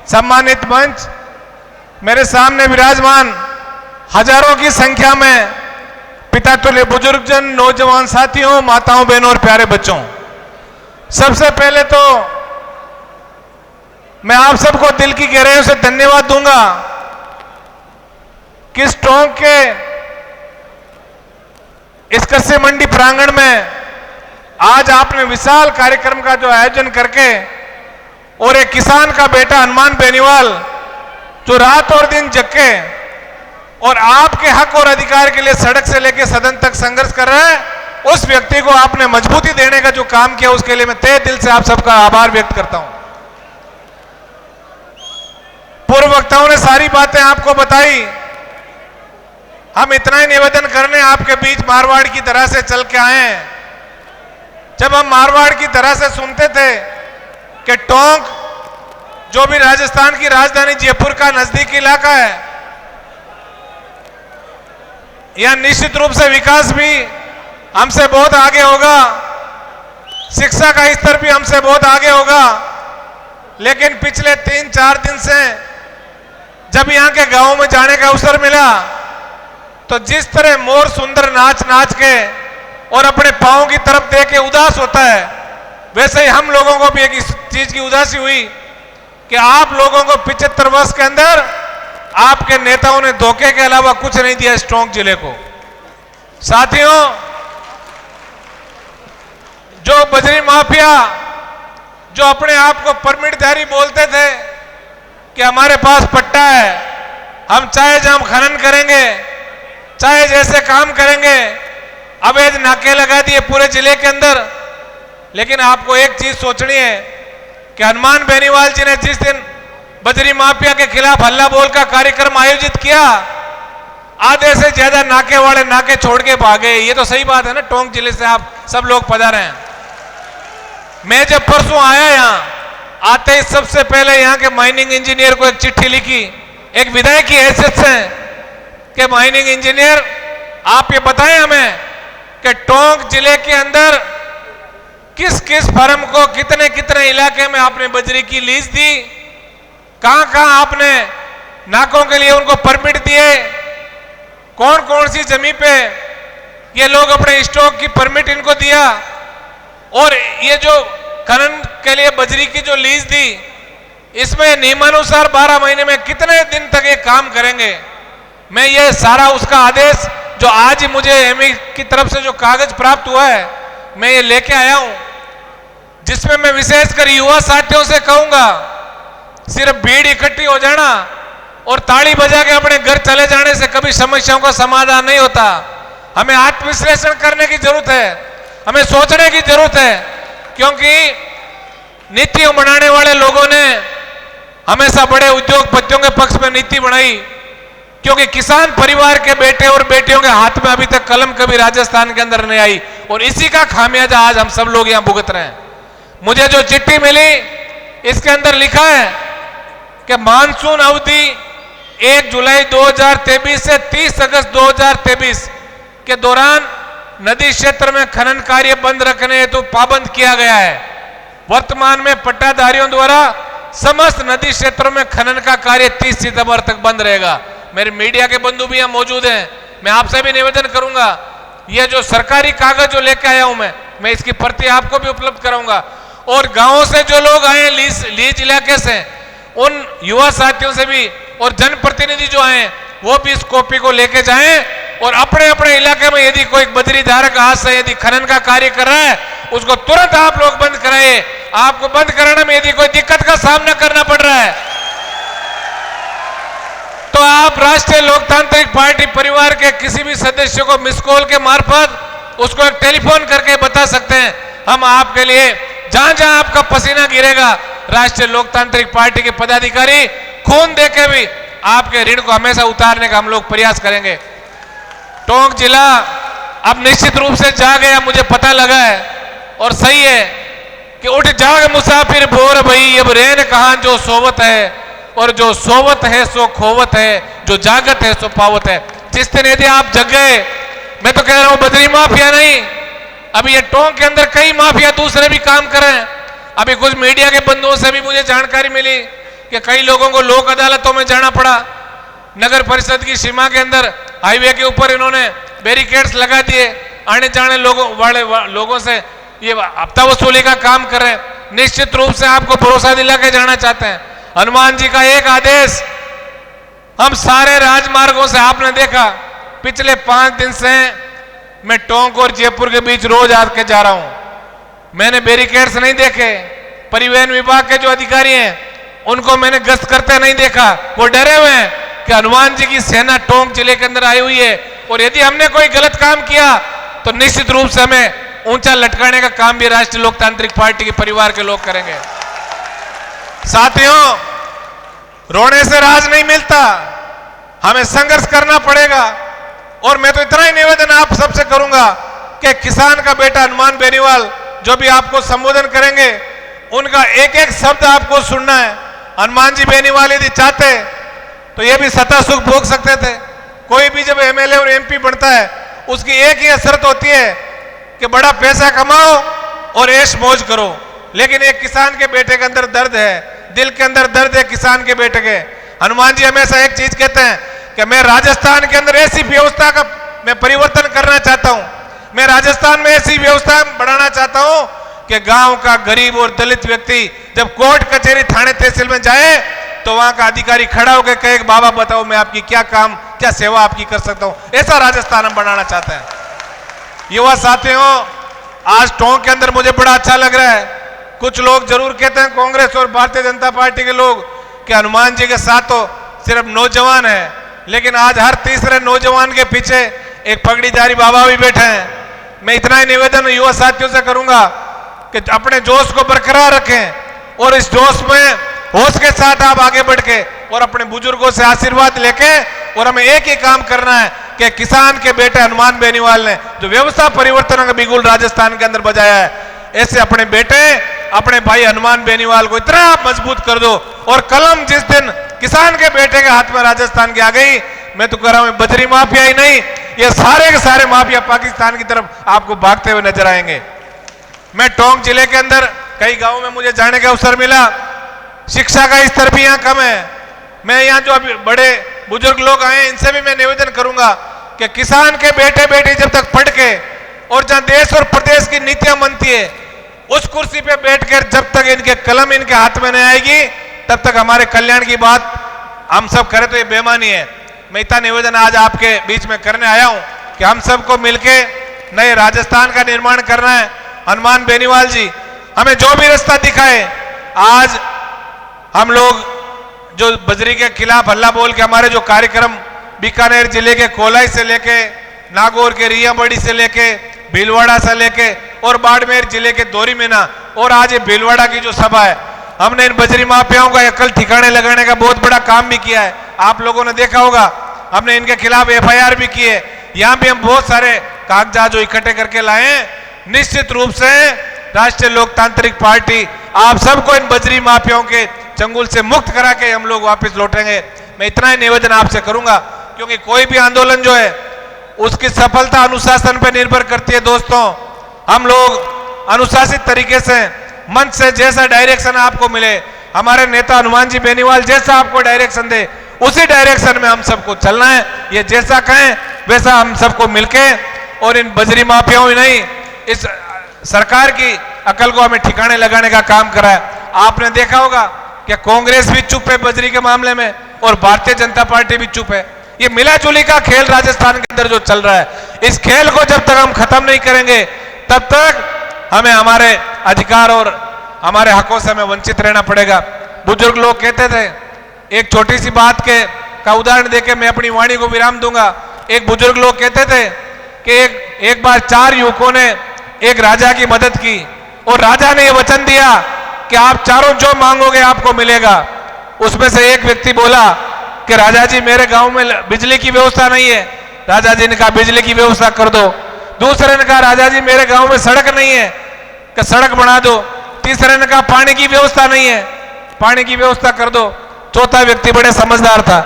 सम्मानित मंच, मेरे सामने विराजमान हजारों की संख्या में पिता तुल्य बुजुर्गजन, नौजवान साथियों, माताओं, बहनों और प्यारे बच्चों, सबसे पहले तो मैं आप सबको दिल की गहराइयों से धन्यवाद दूंगा कि इस टोंक के इस कस्बे मंडी प्रांगण में आज आपने विशाल कार्यक्रम का जो आयोजन करके और एक किसान का बेटा हनुमान बेनीवाल जो रात और दिन जग के और आपके हक और अधिकार के लिए सड़क से लेकर सदन तक संघर्ष कर रहा है, उस व्यक्ति को आपने मजबूती देने का जो काम किया उसके लिए मैं तहे दिल से आप सबका आभार व्यक्त करता हूं। पूर्व वक्ताओं ने सारी बातें आपको बताई। हम इतना ही निवेदन करने आपके बीच मारवाड़ की तरह से चल के आए हैं। जब हम मारवाड़ की तरह से सुनते थे कि टोंक जो भी राजस्थान की राजधानी जयपुर का नजदीकी इलाका है, यहां निश्चित रूप से विकास भी हमसे बहुत आगे होगा, शिक्षा का स्तर भी हमसे बहुत आगे होगा। लेकिन पिछले 3-4 दिन से जब यहां के गांवों में जाने का अवसर मिला तो जिस तरह मोर सुंदर नाच नाच के और अपने पांव की तरफ देख के उदास होता है, वैसे ही हम लोगों को भी एक इस चीज की उदासी हुई कि आप लोगों को 75 वर्ष के अंदर आपके नेताओं ने धोखे के अलावा कुछ नहीं दिया इस टोंक जिले को। साथियों, जो बजरी माफिया जो अपने आप को परमिटधारी बोलते थे कि हमारे पास पट्टा है, हम चाहे जहां खनन करेंगे, चाहे जैसे काम करेंगे, अवैध नाके लगा दिए पूरे जिले के अंदर। लेकिन आपको एक चीज सोचनी है कि हनुमान बेनीवाल जी ने जिस दिन बजरी माफिया के खिलाफ हल्ला बोल का कार्यक्रम आयोजित किया, आधे से ज्यादा नाके वाले नाके छोड़ के भागे। ये तो सही बात है ना, टोंक जिले से आप सब लोग पधारे हैं। मैं जब परसों आया यहां, आते ही सबसे पहले यहां के माइनिंग इंजीनियर को एक चिट्ठी लिखी, एक विधायक की हैसियत से, कि माइनिंग इंजीनियर आप ये बताएं हमें कि टोंक जिले के अंदर किस किस फर्म को कितने कितने इलाके में आपने बजरी की लीज दी, कहां कहां आपने नाकों के लिए उनको परमिट दिए, कौन कौन सी जमीन पे ये लोग अपने स्टॉक की परमिट इनको दिया, और ये जो खनन के लिए बजरी की जो लीज दी, इसमें नियमानुसार 12 महीने में कितने दिन तक ये काम करेंगे। मैं ये सारा उसका आदेश जो आज ही मुझे एमई की तरफ से जो कागज प्राप्त हुआ है, मैं ये लेके आया हूं, जिसमें मैं विशेषकर युवा साथियों से कहूंगा, सिर्फ भीड़ इकट्ठी हो जाना और ताली बजा के अपने घर चले जाने से कभी समस्याओं का समाधान नहीं होता। हमें आत्मविश्लेषण करने की जरूरत है, हमें सोचने की जरूरत है, क्योंकि नीतियों बनाने वाले लोगों ने हमेशा बड़े उद्योगपतियों के पक्ष में नीति बनाई, क्योंकि किसान परिवार के बेटे और बेटियों के हाथ में अभी तक कलम कभी राजस्थान के अंदर नहीं आई, और इसी का खामियाजा आज हम सब लोग यहां भुगत रहे हैं। मुझे जो चिट्ठी मिली, इसके अंदर लिखा है कि मानसून अवधि 1 जुलाई 2023 से 30 अगस्त 2023 के दौरान नदी क्षेत्र में खनन कार्य बंद रखने हेतु पाबंद किया गया है। वर्तमान में पट्टाधारियों द्वारा समस्त नदी क्षेत्रों में खनन का कार्य 30 सितंबर तक बंद रहेगा। मेरे मीडिया के बंधु भी यहां मौजूद हैं, मैं आपसे भी निवेदन करूंगा, यह जो सरकारी कागज जो लेकर आया हूं मैं इसकी प्रति आपको भी उपलब्ध कराऊंगा। और गांवों से जो लोग आए लीज इलाके से, उन युवा साथियों से भी और जनप्रतिनिधि जो आए वो भी इस कॉपी को लेके जाएं, और अपने अपने इलाके में यदि कोई बजरी धारक हाथ से यदि खनन का कार्य कर रहा है, उसको तुरंत आप लोग बंद कराइए। आपको बंद कराने में यदि कोई दिक्कत का सामना करना पड़ रहा है तो आप राष्ट्रीय लोकतांत्रिक पार्टी परिवार के किसी भी सदस्य को मिस कॉल के मार्फत उसको एक टेलीफोन करके बता सकते हैं। हम आपके लिए जहां जहां आपका पसीना गिरेगा, राष्ट्रीय लोकतांत्रिक पार्टी के पदाधिकारी खून देके भी आपके ऋण को हमेशा उतारने का हम लोग प्रयास करेंगे। टोंक जिला अब निश्चित रूप से जाग गया, मुझे पता लगा है, और सही है कि उठ जाग मुसाफिर बोर भई, अब रैन कहां जो सोवत है, और जो सोवत है सो खोवत है, जो जागत है सो पावत है। जिस दिन यदि आप जग गए, मैं तो कह रहा हूं बजरी माफिया नहीं, अभी ये टोंक के अंदर कई माफिया दूसरे भी काम कर रहे हैं। अभी कुछ मीडिया के बंधुओं से भी मुझे जानकारी मिली कि कई लोगों को लोक अदालतों में जाना पड़ा। नगर परिषद की सीमा के अंदर हाईवे के ऊपर इन्होंने बैरिकेड्स लगा दिए, आने जाने लोगों से ये हफ्ता वसूली का काम कर रहे हैं। निश्चित रूप से आपको भरोसा दिला के जाना चाहते हैं, हनुमान जी का एक आदेश हम सारे राजमार्गों से, आपने देखा पिछले 5 दिन से मैं टोंक और जयपुर के बीच रोज आके जा रहा हूं। मैंने बैरिकेड्स नहीं देखे, परिवहन विभाग के जो अधिकारी हैं उनको मैंने गश्त करते नहीं देखा। वो डरे हुए हैं कि हनुमान जी की सेना टोंक जिले के अंदर आई हुई है और यदि हमने कोई गलत काम किया तो निश्चित रूप से हमें ऊंचा लटकाने का काम भी राष्ट्रीय लोकतांत्रिक पार्टी के परिवार के लोग करेंगे। साथियों, रोने से राज नहीं मिलता, हमें संघर्ष करना पड़ेगा। और मैं तो इतना ही निवेदन आप सबसे करूंगा कि किसान का बेटा हनुमान बेनीवाल जो भी आपको संबोधन करेंगे उनका एक एक शब्द आपको सुनना है। हनुमान जी बेनीवाल यदि चाहते तो ये भी सत्ता सुख भोग सकते थे। कोई भी जब एमएलए और एमपी बनता है उसकी एक ही शर्त होती है कि बड़ा पैसा कमाओ और ऐश मौज करो। लेकिन एक किसान के बेटे के अंदर दर्द है, दिल के अंदर दर्द है किसान के बेटे के। हनुमान जी हमेशा एक चीज कहते हैं कि मैं राजस्थान के अंदर ऐसी व्यवस्था का मैं परिवर्तन करना चाहता हूं, मैं राजस्थान में ऐसी व्यवस्था बढ़ाना चाहता हूं कि गांव का गरीब और दलित व्यक्ति जब कोर्ट कचहरी थाने तहसील में जाए तो वहां का अधिकारी खड़ा होकर कहे बाबा बताओ मैं आपकी क्या काम क्या सेवा आपकी कर सकता हूं। ऐसा राजस्थान हम बनाना चाहते हैं। युवा साथियों, आज टोंक के अंदर मुझे बड़ा अच्छा लग रहा है। कुछ लोग जरूर कहते हैं कांग्रेस और भारतीय जनता पार्टी के लोग कि हनुमान जी के साथ तो सिर्फ नौजवान है, लेकिन आज हर तीसरे नौजवान के पीछे एक पगड़ीधारी बाबा भी बैठे हैं। मैं इतना ही निवेदन युवा साथियों से करूंगा कि अपने जोश को बरकरार रखें और इस जोश में होश के साथ आप आगे बढ़ के और अपने बुजुर्गों से आशीर्वाद लेके और हमें एक ही काम करना है कि किसान के बेटे हनुमान बेनीवाल ने जो व्यवस्था परिवर्तन का बिगुल राजस्थान के अंदर बजाया है, ऐसे अपने बेटे अपने भाई हनुमान बेनीवाल को इतना मजबूत कर दो। और कलम जिस दिन किसान के बेटे के हाथ में राजस्थान की आ गई, मैं तो कह रहा हूं बजरी माफिया ही नहीं, ये सारे के सारे माफिया पाकिस्तान की तरफ आपको भागते हुए नजर आएंगे। मैं टोंक जिले के अंदर कई गांवों में मुझे जाने का अवसर मिला। शिक्षा का स्तर भी यहाँ कम है। मैं यहाँ जो अभी बड़े बुजुर्ग लोग आए हैं इनसे भी मैं निवेदन करूंगा कि किसान के बेटे बेटी जब तक पढ़ के और जहां देश और प्रदेश की नीतियां बनती है उस कुर्सी पे बैठकर जब तक इनके कलम इनके हाथ में नहीं आएगी तब तक हमारे कल्याण की बात हम सब करें तो ये बेईमानी है। मैं इतना निवेदन आज आपके बीच में करने आया हूं कि हम सबको मिलके नए राजस्थान का निर्माण करना है। हनुमान बेनीवाल जी हमें जो भी रास्ता दिखाए, आज हम लोग जो बजरी के खिलाफ हल्ला बोल के हमारे जो कार्यक्रम बीकानेर जिले के कोलाई से लेके नागौर के रियाबड़ी से लेके भीलवाड़ा से लेके और बाड़मेर जिले के दोरीमीना और आज ये भीलवाड़ा की जो सभा है, हमने इन बजरी माफियाओं का अकल ठिकाने लगाने का बहुत बड़ा काम भी किया है। आप लोगों ने देखा होगा हमने इनके खिलाफ एफआईआर भी की है। यहां भी हम बहुत सारे कागजात जो इकट्ठे करके लाए हैं। निश्चित रूप से राष्ट्रीय लोकतांत्रिक पार्टी आप सबको इन बजरी माफियाओं के चंगुल से मुक्त करा के हम लोग वापस लौटेंगे। मैं इतना ही निवेदन आपसे करूंगा क्योंकि कोई भी आंदोलन जो है उसकी सफलता अनुशासन पर निर्भर करती है। दोस्तों, हम लोग अनुशासित तरीके से मंच से जैसा डायरेक्शन आपको मिले, हमारे नेता हनुमान जी बेनीवाल जैसा आपको डायरेक्शन दे उसी डायरेक्शन में हम सबको चलना है। ये जैसा कहें वैसा हम सबको मिलके और इन बजरी माफियाओं ही नहीं इस सरकार की अकल को हमें ठिकाने लगाने का काम करा है। आपने देखा होगा कि कांग्रेस भी चुप है बजरी के मामले में और भारतीय जनता पार्टी भी चुप है। ये मिला जुली का खेल राजस्थान के अंदर जो चल रहा है, इस खेल को जब तक हम खत्म नहीं करेंगे तब तक हमें हमारे अधिकार और हमारे हकों से हमें वंचित रहना पड़ेगा। बुजुर्ग लोग कहते थे, एक छोटी सी बात का उदाहरण देके मैं अपनी वाणी को विराम दूंगा। एक बुजुर्ग लोग कहते थे कि एक बार 4 युवकों ने एक राजा की मदद की और राजा ने यह वचन दिया कि आप चारों जो मांगोगे आपको मिलेगा। उसमें से एक व्यक्ति बोला कि राजा जी मेरे गांव में बिजली की व्यवस्था नहीं है। राजा जी ने कहा बिजली की व्यवस्था कर दो। दूसरे ने कहा राजा जी मेरे गांव में सड़क नहीं है, कि सड़क बना दो। तीसरे ने कहा पानी की व्यवस्था नहीं है, पानी की व्यवस्था कर दो। चौथा व्यक्ति बड़े समझदार था,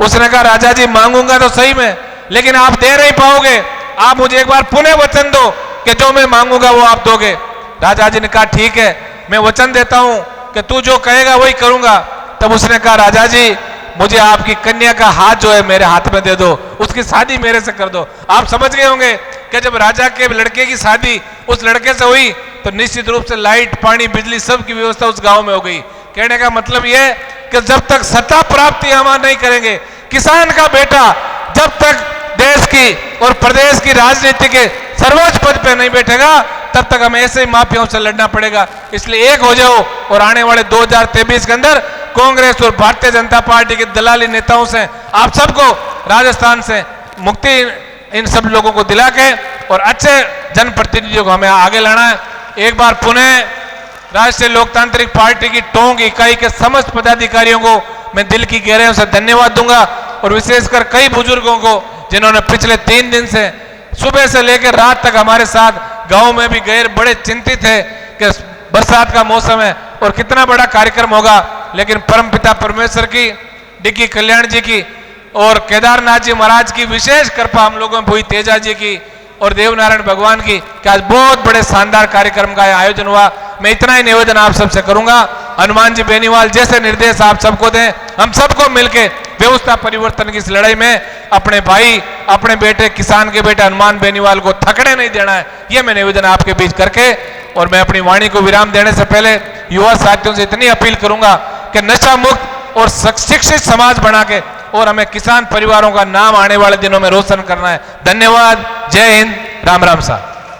उसने कहा राजा जी मांगूंगा तो सही में, लेकिन आप दे नहीं पाओगे, आप मुझे एक बार पुनः वचन दो कि जो मैं मांगूंगा वो आप दोगे। राजा जी ने कहा ठीक है, मैं वचन देता हूं कि तू जो कहेगा वही करूंगा। तब उसने कहा राजा जी मुझे आपकी कन्या का हाथ जो है मेरे हाथ में दे दो, उसकी शादी मेरे से कर दो। आप समझ गए होंगे कि जब राजा के लड़के की शादी उस लड़के से हुई तो निश्चित रूप से लाइट, पानी, बिजली सब की व्यवस्था उस गांव में हो गई। कहने का मतलब यह कि जब तक सत्ता प्राप्ति हम नहीं करेंगे, किसान का बेटा जब तक देश की और प्रदेश की राजनीति के सर्वोच्च पद पे नहीं बैठेगा तब तक हमें ऐसे ही माफियाओं से लड़ना पड़ेगा। इसलिए एक हो जाओ और आने वाले 2023 के अंदर कांग्रेस और भारतीय जनता पार्टी के दलाली नेताओं से आप सबको राजस्थान से मुक्ति इन सब लोगों को दिला के और अच्छे जनप्रतिनिधियों को हमें आगे लाना है। एक बार पुनः राष्ट्रीय लोकतांत्रिक पार्टी की टोंक इकाई के समस्त पदाधिकारियों को मैं दिल की गहराइयों से धन्यवाद दूंगा और विशेषकर कई बुजुर्गों को जिन्होंने पिछले 3 दिन से सुबह से लेकर रात तक हमारे साथ गांव में भी गए, बड़े चिंतित है कि बरसात का मौसम है और कितना बड़ा कार्यक्रम होगा, लेकिन परमपिता परमेश्वर की, डिग्गी कल्याण जी की और केदारनाथ जी महाराज की विशेष कृपा हम लोगों में हुई, तेजा जी की और देवनारायण भगवान की, कि आज बहुत बड़े शानदार कार्यक्रम का आयोजन हुआ। मैं इतना ही निवेदन आप सबसे करूंगा, हनुमान जी बेनीवाल जैसे निर्देश आप सबको दें, हम सबको मिलके व्यवस्था परिवर्तन की इस लड़ाई में अपने भाई, अपने बेटे, किसान के बेटे हनुमान बेनीवाल को थकने नहीं देना है। ये मैं निवेदन आपके बीच करके और मैं अपनी वाणी को विराम देने से पहले युवा साथियों से इतनी अपील करूंगा कि नशा मुक्त और शिक्षित समाज बना के और हमें किसान परिवारों का नाम आने वाले दिनों में रोशन करना है। धन्यवाद। जय हिंद। राम राम साहब।